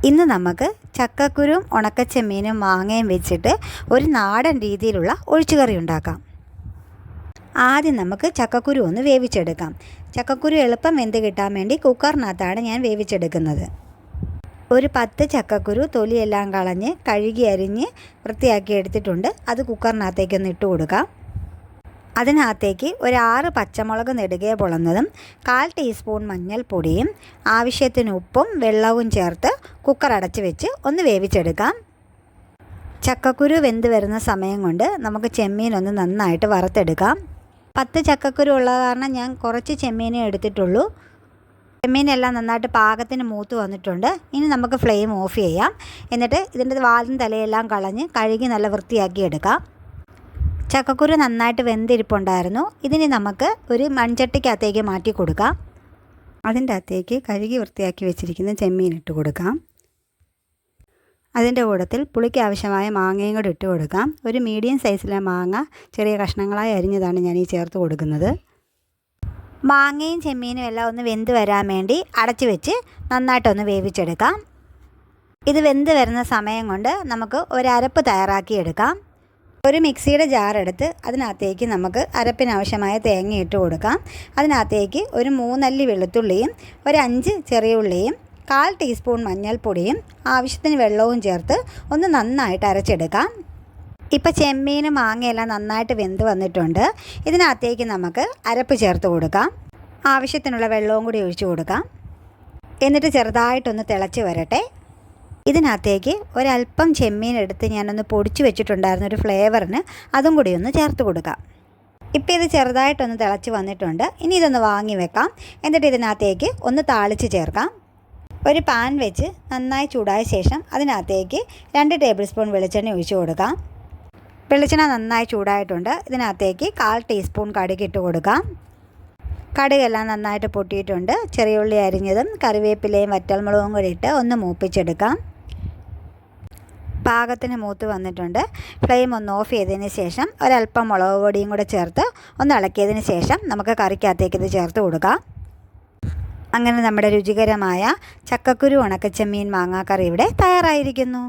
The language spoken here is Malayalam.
ഇന്ന് നമുക്ക് ചക്കക്കുരുവും ഉണക്കച്ചെമ്മീനും മാങ്ങയും വെച്ചിട്ട് ഒരു നാടൻ രീതിയിലുള്ള ഒഴിച്ചുകറി ഉണ്ടാക്കാം. ആദ്യം നമുക്ക് ചക്കക്കുരു ഒന്ന് വേവിച്ചെടുക്കാം. ചക്കക്കുരു എളുപ്പം വെന്ത് കിട്ടാൻ വേണ്ടി കുക്കറിനകത്താണ് ഞാൻ വേവിച്ചെടുക്കുന്നത്. ഒരു 10 ചക്കക്കുരു തൊലിയെല്ലാം കളഞ്ഞ് കഴുകി അരിഞ്ഞ് വൃത്തിയാക്കി എടുത്തിട്ടുണ്ട്. അത് കുക്കറിനകത്തേക്കൊന്ന് ഇട്ട് കൊടുക്കാം. അതിനകത്തേക്ക് ഒരു 6 പച്ചമുളക് നെടുകെ പൊളന്നതും 1/4 ടീസ്പൂൺ മഞ്ഞൾപ്പൊടിയും ആവശ്യത്തിന് ഉപ്പും വെള്ളവും ചേർത്ത് കുക്കർ അടച്ച് വെച്ച് ഒന്ന് വേവിച്ചെടുക്കാം. ചക്കക്കുരു വെന്ത് വരുന്ന സമയം കൊണ്ട് നമുക്ക് ചെമ്മീനൊന്ന് നന്നായിട്ട് വറുത്തെടുക്കാം. 10 ചക്കക്കുരു ഉള്ള കാരണം ഞാൻ കുറച്ച് ചെമ്മീനേ എടുത്തിട്ടുള്ളൂ. ചെമ്മീനെല്ലാം നന്നായിട്ട് പാകത്തിന് മൂത്ത് വന്നിട്ടുണ്ട്. ഇനി നമുക്ക് ഫ്ലെയിം ഓഫ് ചെയ്യാം. എന്നിട്ട് ഇതിൻ്റെ വാലും തലയെല്ലാം കളഞ്ഞ് കഴുകി നല്ല വൃത്തിയാക്കി എടുക്കാം. ചക്കക്കുരു നന്നായിട്ട് വെന്തിരിപ്പുണ്ടായിരുന്നു. ഇതിന് നമുക്ക് ഒരു മൺചട്ടിക്കകത്തേക്ക് മാറ്റി കൊടുക്കാം. അതിൻ്റെ അകത്തേക്ക് കഴുകി വൃത്തിയാക്കി വെച്ചിരിക്കുന്ന ചെമ്മീൻ ഇട്ട് കൊടുക്കാം. അതിൻ്റെ കൂട്ടത്തിൽ പുളിക്ക് ആവശ്യമായ മാങ്ങയും കൂടി ഇട്ട് കൊടുക്കാം. ഒരു മീഡിയം സൈസിലെ മാങ്ങ ചെറിയ കഷ്ണങ്ങളായി അരിഞ്ഞതാണ് ഞാൻ ഈ ചേർത്ത് കൊടുക്കുന്നത്. മാങ്ങയും ചെമ്മീനും എല്ലാം ഒന്ന് വെന്ത് വരാൻ വേണ്ടി അടച്ചു വെച്ച് നന്നായിട്ടൊന്ന് വേവിച്ചെടുക്കാം. ഇത് വെന്ത് വരുന്ന സമയം കൊണ്ട് നമുക്ക് ഒരു അരപ്പ് തയ്യാറാക്കിയെടുക്കാം. ഒരു മിക്സിയുടെ ജാർ എടുത്ത് അതിനകത്തേക്ക് നമുക്ക് അരപ്പിനാവശ്യമായ തേങ്ങ ഇട്ട് കൊടുക്കാം. അതിനകത്തേക്ക് ഒരു 3 അല്ലി വെളുത്തുള്ളിയും ഒരു 5 ചെറിയ ഉള്ളിയും 1/4 ടീസ്പൂൺ മഞ്ഞൾപ്പൊടിയും ആവശ്യത്തിന് വെള്ളവും ചേർത്ത് ഒന്ന് നന്നായിട്ട് അരച്ചെടുക്കാം. ഇപ്പോൾ ചെമ്മീനും മാങ്ങയെല്ലാം നന്നായിട്ട് വെന്ത് വന്നിട്ടുണ്ട്. ഇതിനകത്തേക്ക് നമുക്ക് അരപ്പ് ചേർത്ത് കൊടുക്കാം. ആവശ്യത്തിനുള്ള വെള്ളവും കൂടി ഒഴിച്ചു കൊടുക്കാം. എന്നിട്ട് ചെറുതായിട്ടൊന്ന് തിളച്ച് വരട്ടെ. ഇതിനകത്തേക്ക് ഒരല്പം ചെമ്മീൻ എടുത്ത് ഞാനൊന്ന് പൊടിച്ച് വെച്ചിട്ടുണ്ടായിരുന്ന ഒരു ഫ്ലേവറിന് അതും കൂടി ഒന്ന് ചേർത്ത് കൊടുക്കാം. ഇപ്പോൾ ഇത് ചെറുതായിട്ടൊന്ന് തിളച്ച് വന്നിട്ടുണ്ട്. ഇനി ഇതൊന്ന് വാങ്ങി വെക്കാം. എന്നിട്ട് ഇതിനകത്തേക്ക് ഒന്ന് താളിച്ച് ചേർക്കാം. ഒരു പാൻ വെച്ച് നന്നായി ചൂടായ ശേഷം അതിനകത്തേക്ക് 2 ടേബിൾ സ്പൂൺ വെളിച്ചെണ്ണ ഒഴിച്ചു കൊടുക്കാം. വെളിച്ചെണ്ണ നന്നായി ചൂടായിട്ടുണ്ട്. ഇതിനകത്തേക്ക് 1/4 ടീസ്പൂൺ കടുക് ഇട്ട് കൊടുക്കാം. കടുകെല്ലാം നന്നായിട്ട് പൊട്ടിയിട്ടുണ്ട്. ചെറിയ ഉള്ളി അരിഞ്ഞതും കറിവേപ്പിലയും വറ്റൽമുളകും കൂടി ഇട്ട് ഒന്ന് മൂപ്പിച്ചെടുക്കാം. പാകത്തിന് മൂത്ത് വന്നിട്ടുണ്ട്. ഫ്ലെയിം ഒന്ന് ഓഫ് ചെയ്തതിന് ശേഷം ഒരല്പം മുളക് പൊടിയും കൂടെ ചേർത്ത് ഒന്ന് ഇളക്കിയതിന് ശേഷം നമുക്ക് കറിക്കകത്തേക്ക് ഇത് ചേർത്ത് കൊടുക്കാം. അങ്ങനെ നമ്മുടെ രുചികരമായ ചക്കക്കുരു ഉണക്കച്ചെമ്മീൻ മാങ്ങാക്കറി ഇവിടെ തയ്യാറായിരിക്കുന്നു.